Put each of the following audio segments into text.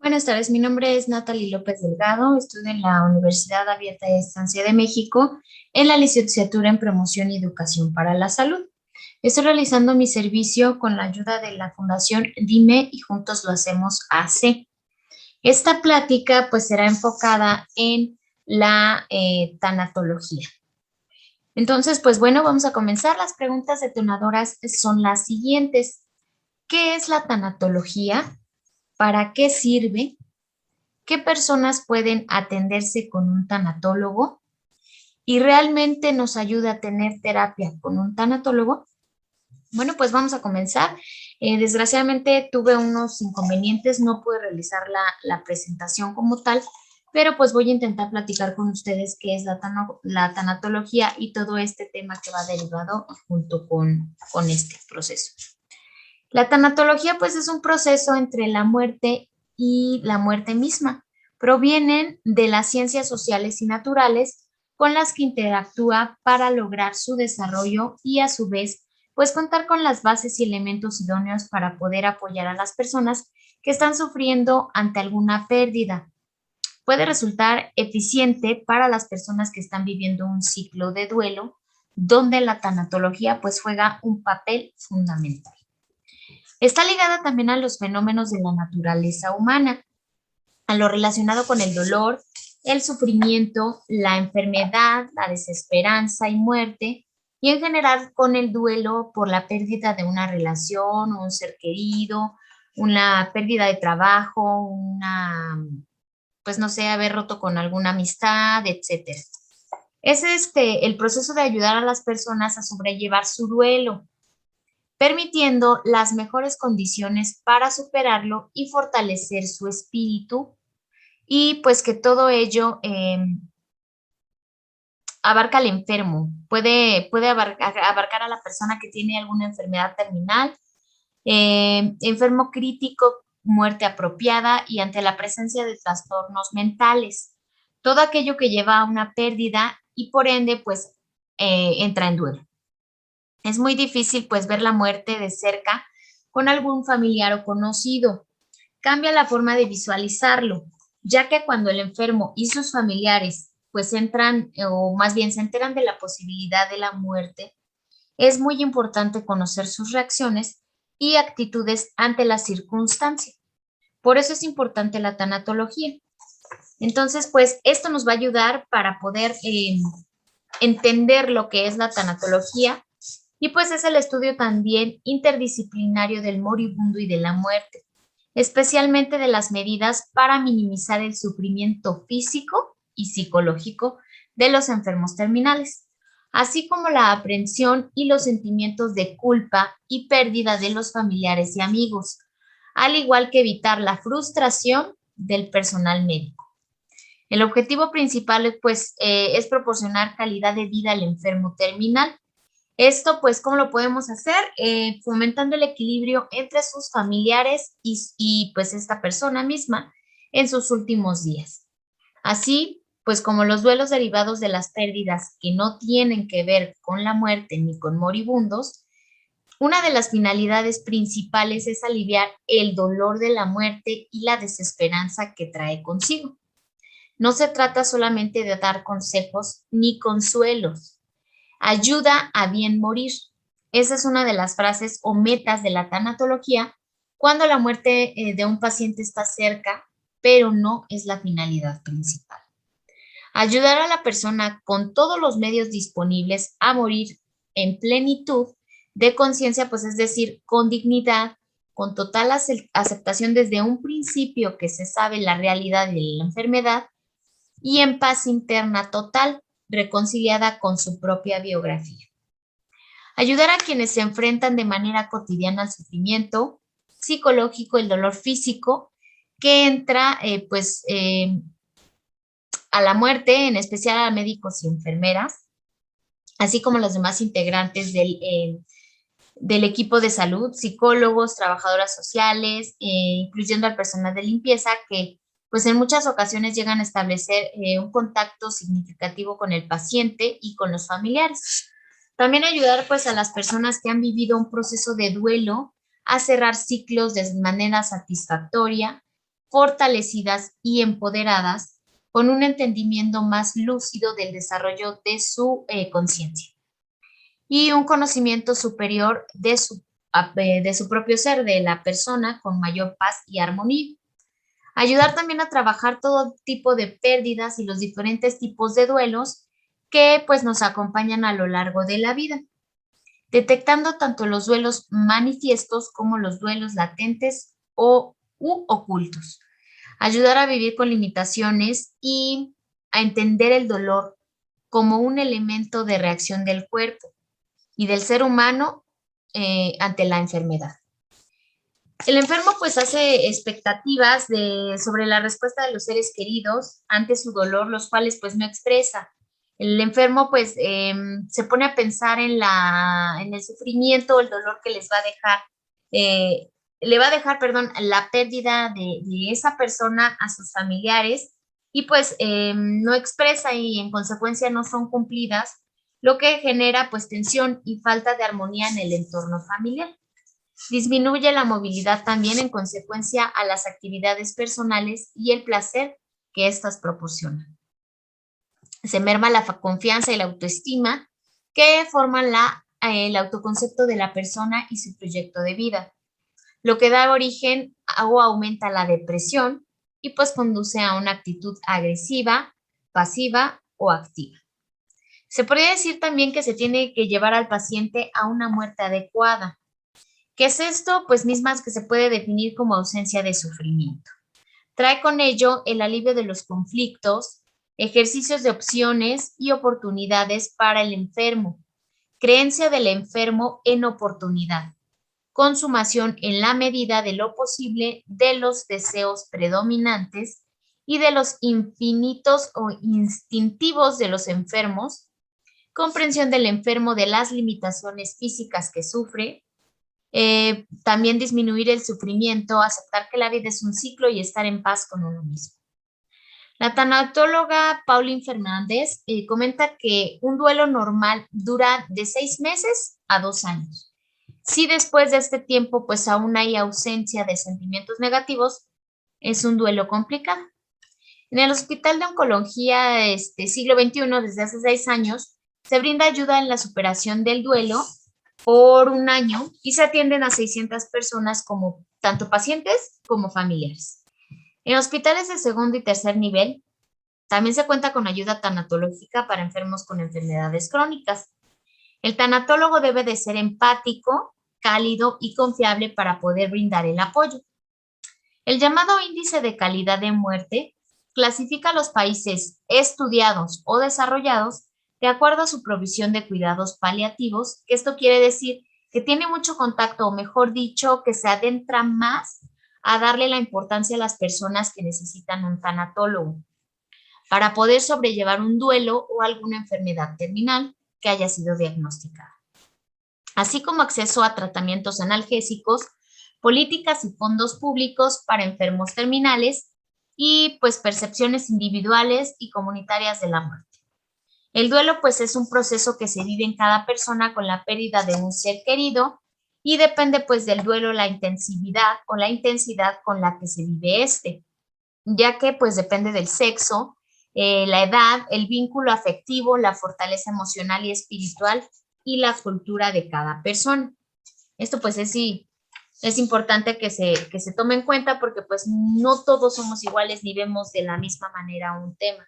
Buenas tardes, mi nombre es Natalie López Delgado, estudio en la Universidad Abierta de Estancia de México en la licenciatura en Promoción y Educación para la Salud. Estoy realizando mi servicio con la ayuda de la Fundación Dime y Juntos Lo Hacemos AC. Esta plática pues será enfocada en la tanatología. Entonces, pues bueno, vamos a comenzar. Las preguntas detonadoras son las siguientes. ¿Qué es la tanatología? ¿Para qué sirve? ¿Qué personas pueden atenderse con un tanatólogo? ¿Y realmente nos ayuda a tener terapia con un tanatólogo? Bueno, pues vamos a comenzar. Desgraciadamente tuve unos inconvenientes, no pude realizar la presentación como tal, pero pues voy a intentar platicar con ustedes qué es la tanatología y todo este tema que va derivado junto con este proceso. La tanatología pues es un proceso entre la muerte y la muerte misma. Provienen de las ciencias sociales y naturales con las que interactúa para lograr su desarrollo y a su vez pues contar con las bases y elementos idóneos para poder apoyar a las personas que están sufriendo ante alguna pérdida. Puede resultar eficiente para las personas que están viviendo un ciclo de duelo donde la tanatología pues juega un papel fundamental. Está ligada también a los fenómenos de la naturaleza humana, a lo relacionado con el dolor, el sufrimiento, la enfermedad, la desesperanza y muerte, y en general con el duelo por la pérdida de una relación, un ser querido, una pérdida de trabajo, pues no sé, haber roto con alguna amistad, etcétera. Es el proceso de ayudar a las personas a sobrellevar su duelo, permitiendo las mejores condiciones para superarlo y fortalecer su espíritu y pues que todo ello abarca al enfermo, puede abarcar a la persona que tiene alguna enfermedad terminal, enfermo crítico, muerte apropiada y ante la presencia de trastornos mentales, todo aquello que lleva a una pérdida y por ende pues entra en duelo. Es muy difícil pues ver la muerte de cerca con algún familiar o conocido. Cambia la forma de visualizarlo, ya que cuando el enfermo y sus familiares pues entran o más bien se enteran de la posibilidad de la muerte, es muy importante conocer sus reacciones y actitudes ante la circunstancia. Por eso es importante la tanatología. Entonces, pues esto nos va a ayudar para poder entender lo que es la tanatología y pues es el estudio también interdisciplinario del moribundo y de la muerte, especialmente de las medidas para minimizar el sufrimiento físico y psicológico de los enfermos terminales, así como la aprehensión y los sentimientos de culpa y pérdida de los familiares y amigos, al igual que evitar la frustración del personal médico. El objetivo principal, pues, es proporcionar calidad de vida al enfermo terminal. Esto, pues, ¿cómo lo podemos hacer? Fomentando el equilibrio entre sus familiares pues, esta persona misma en sus últimos días. Así, pues, como los duelos derivados de las pérdidas que no tienen que ver con la muerte ni con moribundos, una de las finalidades principales es aliviar el dolor de la muerte y la desesperanza que trae consigo. No se trata solamente de dar consejos ni consuelos. Ayuda a bien morir. Esa es una de las frases o metas de la tanatología cuando la muerte de un paciente está cerca, pero no es la finalidad principal. Ayudar a la persona con todos los medios disponibles a morir en plenitud de conciencia, pues es decir, con dignidad, con total aceptación desde un principio que se sabe la realidad de la enfermedad y en paz interna total, reconciliada con su propia biografía. Ayudar a quienes se enfrentan de manera cotidiana al sufrimiento psicológico, el dolor físico, que entra a la muerte, en especial a médicos y enfermeras, así como los demás integrantes del equipo de salud, psicólogos, trabajadoras sociales, incluyendo al personal de limpieza que pues en muchas ocasiones llegan a establecer un contacto significativo con el paciente y con los familiares. También ayudar pues a las personas que han vivido un proceso de duelo a cerrar ciclos de manera satisfactoria fortalecidas y empoderadas, con un entendimiento más lúcido del desarrollo de su conciencia y un conocimiento superior de su propio ser, de la persona, con mayor paz y armonía. Ayudar también a trabajar todo tipo de pérdidas y los diferentes tipos de duelos que pues nos acompañan a lo largo de la vida, detectando tanto los duelos manifiestos como los duelos latentes u ocultos. Ayudar a vivir con limitaciones y a entender el dolor como un elemento de reacción del cuerpo y del ser humano ante la enfermedad. El enfermo pues hace expectativas sobre la respuesta de los seres queridos ante su dolor, los cuales pues no expresa. El enfermo pues se pone a pensar en el sufrimiento, el dolor que les va a dejar, le va a dejar, perdón, la pérdida de esa persona a sus familiares y pues no expresa y en consecuencia no son cumplidas, lo que genera pues tensión y falta de armonía en el entorno familiar. Disminuye la movilidad también en consecuencia a las actividades personales y el placer que éstas proporcionan. Se merma la confianza y la autoestima que forman el autoconcepto de la persona y su proyecto de vida, lo que da origen o aumenta la depresión y pues conduce a una actitud agresiva, pasiva o activa. Se podría decir también que se tiene que llevar al paciente a una muerte adecuada. ¿Qué es esto? Pues mismas que se puede definir como ausencia de sufrimiento. Trae con ello el alivio de los conflictos, ejercicios de opciones y oportunidades para el enfermo, creencia del enfermo en oportunidad, consumación en la medida de lo posible de los deseos predominantes y de los infinitos o instintivos de los enfermos, comprensión del enfermo de las limitaciones físicas que sufre, también disminuir el sufrimiento, aceptar que la vida es un ciclo y estar en paz con uno mismo. La tanatóloga Pauline Fernández comenta que un duelo normal dura de 6 meses a 2 años. Si después de este tiempo pues aún hay ausencia de sentimientos negativos, es un duelo complicado. En el Hospital de Oncología siglo XXI, desde hace 6 años, se brinda ayuda en la superación del duelo por un año y se atienden a 600 personas como tanto pacientes como familiares. En hospitales de segundo y tercer nivel también se cuenta con ayuda tanatológica para enfermos con enfermedades crónicas. El tanatólogo debe de ser empático, cálido y confiable para poder brindar el apoyo. El llamado índice de calidad de muerte clasifica a los países estudiados o desarrollados de acuerdo a su provisión de cuidados paliativos, que esto quiere decir que tiene mucho contacto, o mejor dicho, que se adentra más a darle la importancia a las personas que necesitan un tanatólogo para poder sobrellevar un duelo o alguna enfermedad terminal que haya sido diagnosticada, así como acceso a tratamientos analgésicos, políticas y fondos públicos para enfermos terminales y pues percepciones individuales y comunitarias de la muerte. El duelo pues es un proceso que se vive en cada persona con la pérdida de un ser querido y depende pues del duelo la intensividad o la intensidad con la que se vive ya que pues depende del sexo, la edad, el vínculo afectivo, la fortaleza emocional y espiritual y la cultura de cada persona. Esto pues es importante que se tome en cuenta porque pues no todos somos iguales ni vemos de la misma manera un tema.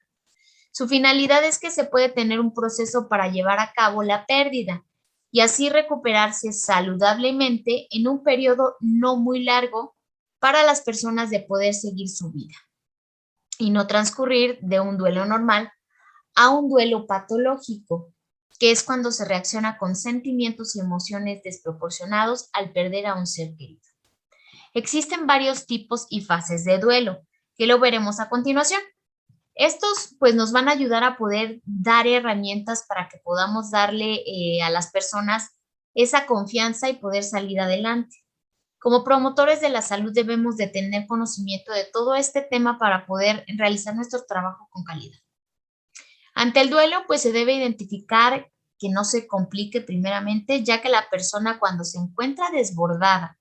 Su finalidad es que se puede tener un proceso para llevar a cabo la pérdida y así recuperarse saludablemente en un periodo no muy largo para las personas de poder seguir su vida y no transcurrir de un duelo normal a un duelo patológico, que es cuando se reacciona con sentimientos y emociones desproporcionados al perder a un ser querido. Existen varios tipos y fases de duelo, que lo veremos a continuación. Estos pues nos van a ayudar a poder dar herramientas para que podamos darle a las personas esa confianza y poder salir adelante. Como promotores de la salud debemos de tener conocimiento de todo este tema para poder realizar nuestro trabajo con calidad. Ante el duelo, pues se debe identificar que no se complique primeramente, ya que la persona cuando se encuentra desbordada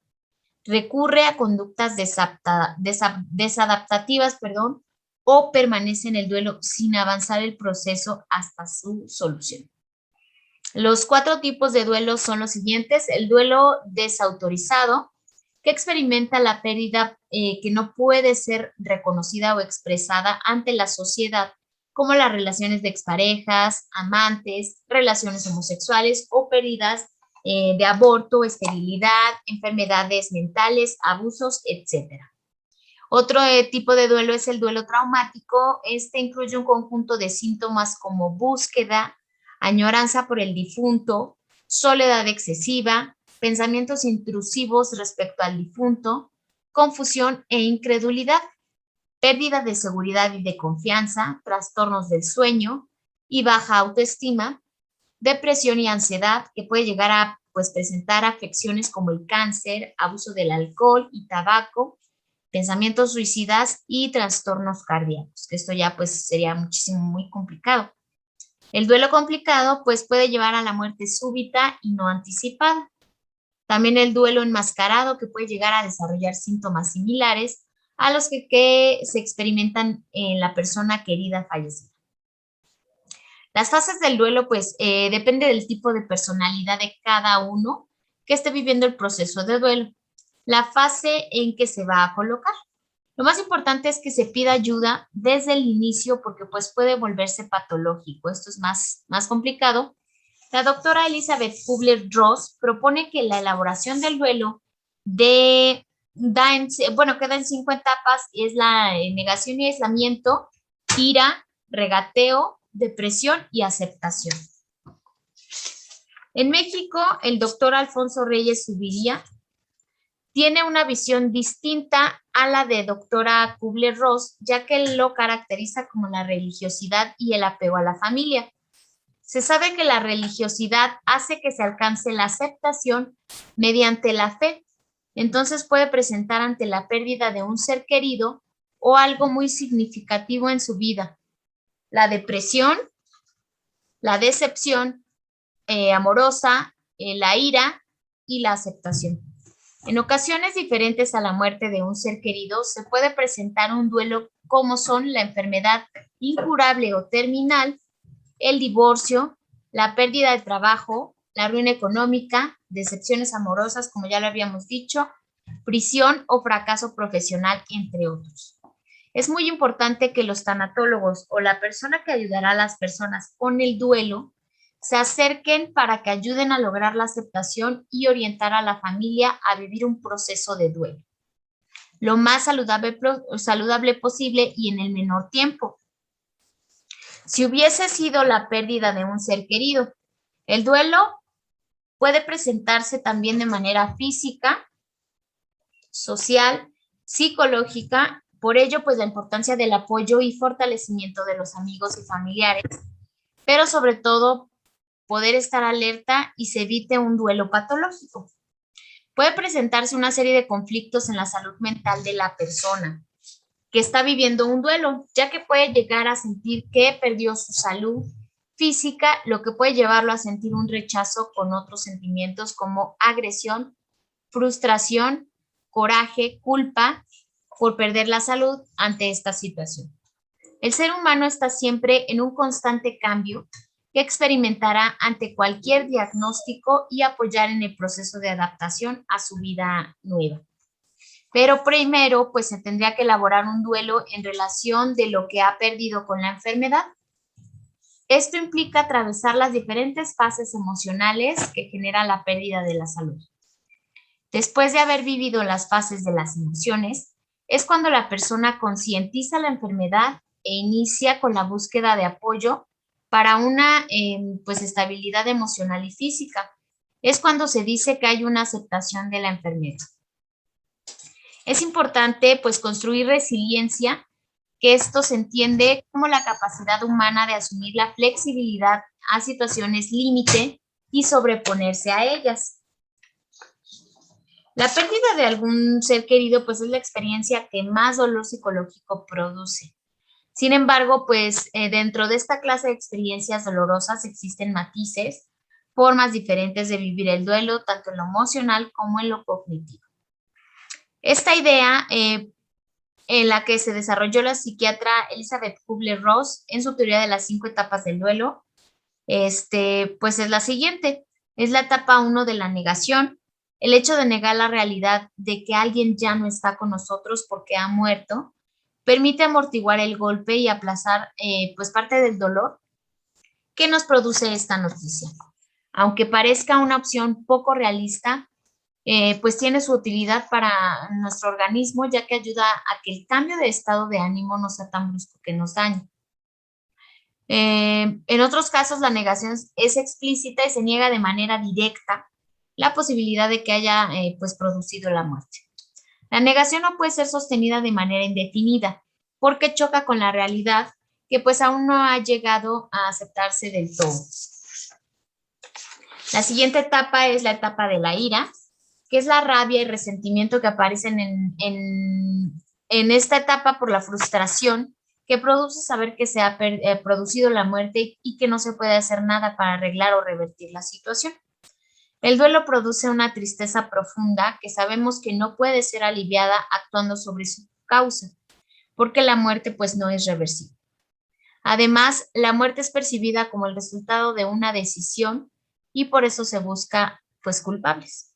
recurre a conductas desadaptativas, o permanece en el duelo sin avanzar el proceso hasta su solución. Los 4 tipos de duelo son los siguientes: el duelo desautorizado, que experimenta la pérdida que no puede ser reconocida o expresada ante la sociedad, como las relaciones de exparejas, amantes, relaciones homosexuales o pérdidas de aborto, esterilidad, enfermedades mentales, abusos, etc. Otro tipo de duelo es el duelo traumático. Este incluye un conjunto de síntomas como búsqueda, añoranza por el difunto, soledad excesiva, pensamientos intrusivos respecto al difunto, confusión e incredulidad, pérdida de seguridad y de confianza, trastornos del sueño y baja autoestima, depresión y ansiedad, que puede llegar a presentar afecciones como el cáncer, abuso del alcohol y tabaco, pensamientos suicidas y trastornos cardíacos, que esto ya sería muy complicado. El duelo complicado puede llevar a la muerte súbita y no anticipada. También el duelo enmascarado, que puede llegar a desarrollar síntomas similares a los que se experimentan en la persona querida fallecida. Las fases del duelo, depende del tipo de personalidad de cada uno que esté viviendo el proceso de duelo, la fase en que se va a colocar. Lo más importante es que se pida ayuda desde el inicio, porque puede volverse patológico. Esto es más complicado. La doctora Elizabeth Kubler-Ross propone que la elaboración del duelo queda en 5 etapas. Es la negación y aislamiento, ira, regateo, depresión y aceptación. En México, el doctor Alfonso Reyes Zuviría tiene una visión distinta a la de doctora Kubler-Ross, ya que él lo caracteriza como la religiosidad y el apego a la familia. Se sabe que la religiosidad hace que se alcance la aceptación mediante la fe. Entonces puede presentar ante la pérdida de un ser querido o algo muy significativo en su vida: la depresión, la decepción amorosa, la ira y la aceptación. En ocasiones diferentes a la muerte de un ser querido, se puede presentar un duelo como son la enfermedad incurable o terminal, el divorcio, la pérdida de trabajo, la ruina económica, decepciones amorosas, como ya lo habíamos dicho, prisión o fracaso profesional, entre otros. Es muy importante que los tanatólogos o la persona que ayudará a las personas con el duelo se acerquen para que ayuden a lograr la aceptación y orientar a la familia a vivir un proceso de duelo lo más saludable posible y en el menor tiempo. Si hubiese sido la pérdida de un ser querido, el duelo puede presentarse también de manera física, social, psicológica. Por ello, la importancia del apoyo y fortalecimiento de los amigos y familiares, pero sobre todo poder estar alerta y se evite un duelo patológico. Puede presentarse una serie de conflictos en la salud mental de la persona que está viviendo un duelo, ya que puede llegar a sentir que perdió su salud física, lo que puede llevarlo a sentir un rechazo con otros sentimientos como agresión, frustración, coraje, culpa por perder la salud ante esta situación. El ser humano está siempre en un constante cambio que experimentará ante cualquier diagnóstico y apoyar en el proceso de adaptación a su vida nueva. Pero primero, se tendría que elaborar un duelo en relación de lo que ha perdido con la enfermedad. Esto implica atravesar las diferentes fases emocionales que genera la pérdida de la salud. Después de haber vivido las fases de las emociones, es cuando la persona concientiza la enfermedad e inicia con la búsqueda de apoyo para una estabilidad emocional y física. Es cuando se dice que hay una aceptación de la enfermedad. Es importante construir resiliencia, que esto se entiende como la capacidad humana de asumir la flexibilidad a situaciones límite y sobreponerse a ellas. La pérdida de algún ser querido es la experiencia que más dolor psicológico produce. Sin embargo, dentro de esta clase de experiencias dolorosas existen matices, formas diferentes de vivir el duelo, tanto en lo emocional como en lo cognitivo. Esta idea en la que se desarrolló la psiquiatra Elizabeth Kubler-Ross en su teoría de las 5 etapas del duelo, pues es la siguiente. Es la etapa 1 de la negación, el hecho de negar la realidad de que alguien ya no está con nosotros porque ha muerto, permite amortiguar el golpe y aplazar pues parte del dolor que nos produce esta noticia. Aunque parezca una opción poco realista, pues tiene su utilidad para nuestro organismo, ya que ayuda a que el cambio de estado de ánimo no sea tan brusco que nos dañe. En otros casos, la negación es explícita y se niega de manera directa la posibilidad de que haya pues producido la muerte. La negación no puede ser sostenida de manera indefinida porque choca con la realidad que pues aún no ha llegado a aceptarse del todo. La siguiente etapa es la etapa de la ira, que es la rabia y resentimiento que aparecen en esta etapa por la frustración que produce saber que se ha producido la muerte y que no se puede hacer nada para arreglar o revertir la situación. El duelo produce una tristeza profunda que sabemos que no puede ser aliviada actuando sobre su causa, porque la muerte pues no es reversible. Además, la muerte es percibida como el resultado de una decisión y por eso se busca pues culpables.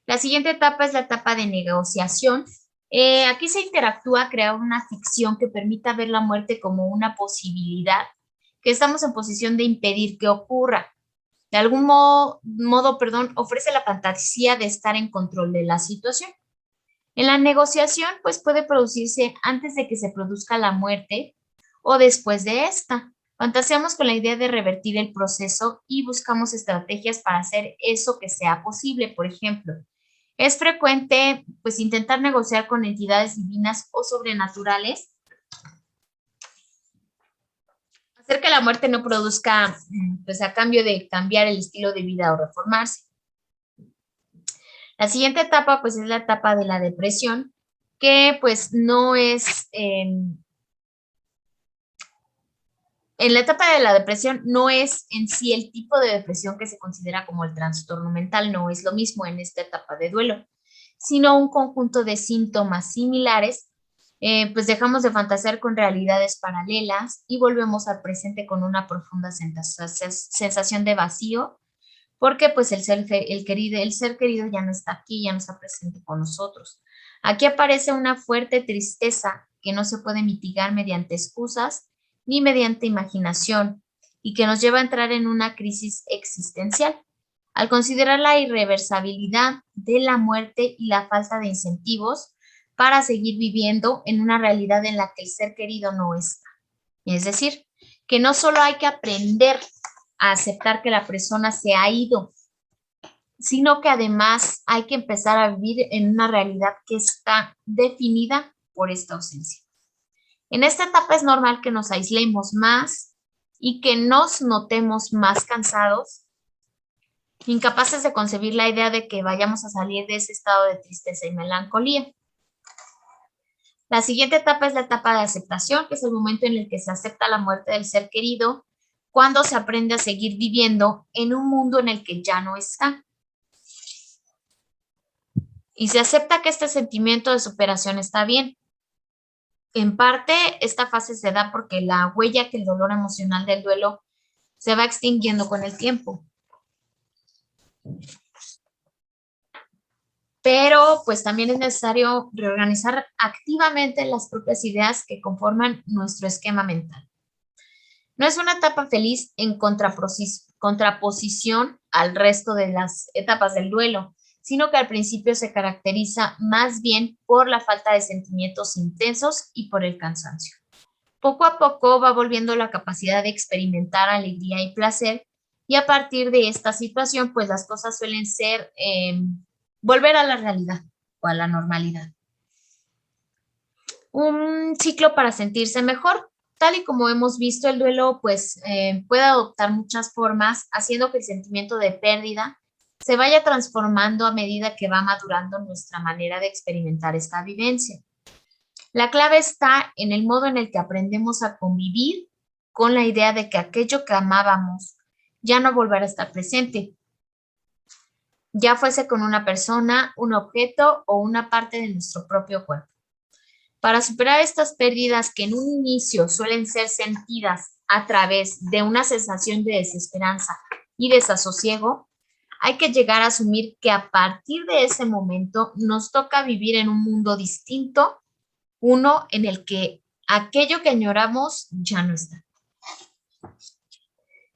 La siguiente etapa es la etapa de negociación. Aquí se interactúa a crear una ficción que permita ver la muerte como una posibilidad que estamos en posición de impedir que ocurra. De algún modo, ofrece la fantasía de estar en control de la situación. En la negociación, pues puede producirse antes de que se produzca la muerte o después de esta. Fantaseamos con la idea de revertir el proceso y buscamos estrategias para hacer eso que sea posible. Por ejemplo, es frecuente pues intentar negociar con entidades divinas o sobrenaturales, hacer que la muerte no produzca pues a cambio de cambiar el estilo de vida o reformarse. La siguiente etapa pues es la etapa de la depresión, que pues no es en la etapa de la depresión no es en sí el tipo de depresión que se considera como el trastorno mental, no es lo mismo en esta etapa de duelo, sino un conjunto de síntomas similares. Pues dejamos de fantasear con realidades paralelas y volvemos al presente con una profunda sensación de vacío, porque pues el ser querido ya no está aquí, ya no está presente con nosotros. Aquí aparece una fuerte tristeza que no se puede mitigar mediante excusas ni mediante imaginación y que nos lleva a entrar en una crisis existencial. Al considerar la irreversibilidad de la muerte y la falta de incentivos para seguir viviendo en una realidad en la que el ser querido no está. Es decir, que no solo hay que aprender a aceptar que la persona se ha ido, sino que además hay que empezar a vivir en una realidad que está definida por esta ausencia. En esta etapa es normal que nos aislemos más y que nos notemos más cansados, incapaces de concebir la idea de que vayamos a salir de ese estado de tristeza y melancolía. La siguiente etapa es la etapa de aceptación, que es el momento en el que se acepta la muerte del ser querido, cuando se aprende a seguir viviendo en un mundo en el que ya no está. Y se acepta que este sentimiento de superación está bien. En parte, esta fase se da porque la huella que el dolor emocional del duelo se va extinguiendo con el tiempo. Pero pues también es necesario reorganizar activamente las propias ideas que conforman nuestro esquema mental. No es una etapa feliz en contraposición al resto de las etapas del duelo, sino que al principio se caracteriza más bien por la falta de sentimientos intensos y por el cansancio. Poco a poco va volviendo la capacidad de experimentar alegría y placer, y a partir de esta situación, pues las cosas suelen ser volver a la realidad o a la normalidad. Un ciclo para sentirse mejor. Tal y como hemos visto, el duelo pues puede adoptar muchas formas, haciendo que el sentimiento de pérdida se vaya transformando a medida que va madurando nuestra manera de experimentar esta vivencia. La clave está en el modo en el que aprendemos a convivir con la idea de que aquello que amábamos ya no volverá a estar presente. ya fuese con una persona, un objeto o una parte de nuestro propio cuerpo. Para superar estas pérdidas que en un inicio suelen ser sentidas a través de una sensación de desesperanza y desasosiego, hay que llegar a asumir que a partir de ese momento nos toca vivir en un mundo distinto, uno en el que aquello que añoramos ya no está.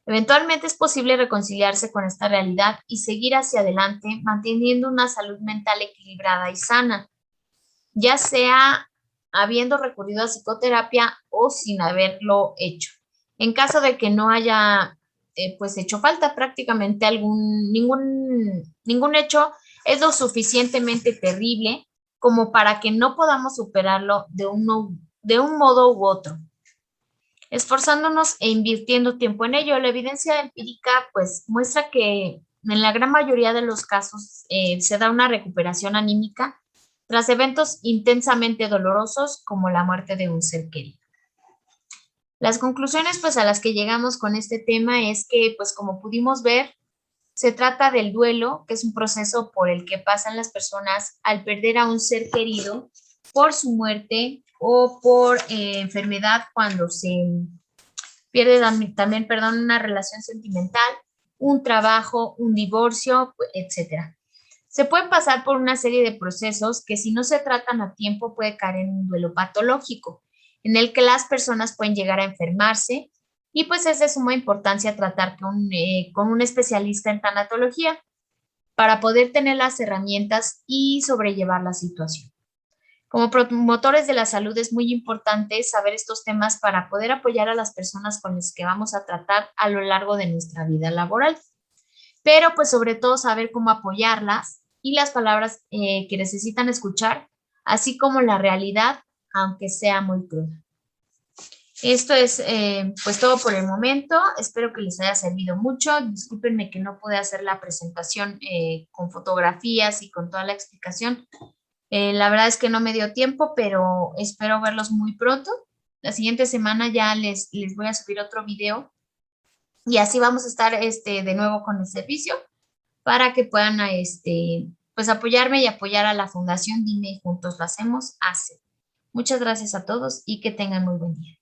Eventualmente es posible reconciliarse con esta realidad y seguir hacia adelante manteniendo una salud mental equilibrada y sana, ya sea habiendo recurrido a psicoterapia o sin haberlo hecho. En caso de que no haya pues hecho falta prácticamente ningún hecho es lo suficientemente terrible como para que no podamos superarlo de un modo u otro, esforzándonos e invirtiendo tiempo en ello. La evidencia empírica pues muestra que en la gran mayoría de los casos se da una recuperación anímica tras eventos intensamente dolorosos como la muerte de un ser querido. Las conclusiones pues a las que llegamos con este tema es que pues como pudimos ver, se trata del duelo, que es un proceso por el que pasan las personas al perder a un ser querido por su muerte o por enfermedad cuando se pierde también, perdón, una relación sentimental, un trabajo, un divorcio, etcétera. Se puede pasar por una serie de procesos que si no se tratan a tiempo puede caer en un duelo patológico, en el que las personas pueden llegar a enfermarse y pues es de suma importancia tratar con un especialista en tanatología para poder tener las herramientas y sobrellevar la situación. Como promotores de la salud es muy importante saber estos temas para poder apoyar a las personas con las que vamos a tratar a lo largo de nuestra vida laboral, pero pues sobre todo saber cómo apoyarlas y las palabras que necesitan escuchar, así como la realidad, aunque sea muy cruda. Esto es pues todo por el momento. Espero que les haya servido mucho. Discúlpenme que no pude hacer la presentación con fotografías y con toda la explicación. La verdad es que no me dio tiempo, pero espero verlos muy pronto. La siguiente semana ya les voy a subir otro video y así vamos a estar de nuevo con el servicio para que puedan pues apoyarme y apoyar a la Fundación Dime y Juntos lo hacemos. Muchas gracias a todos y que tengan muy buen día.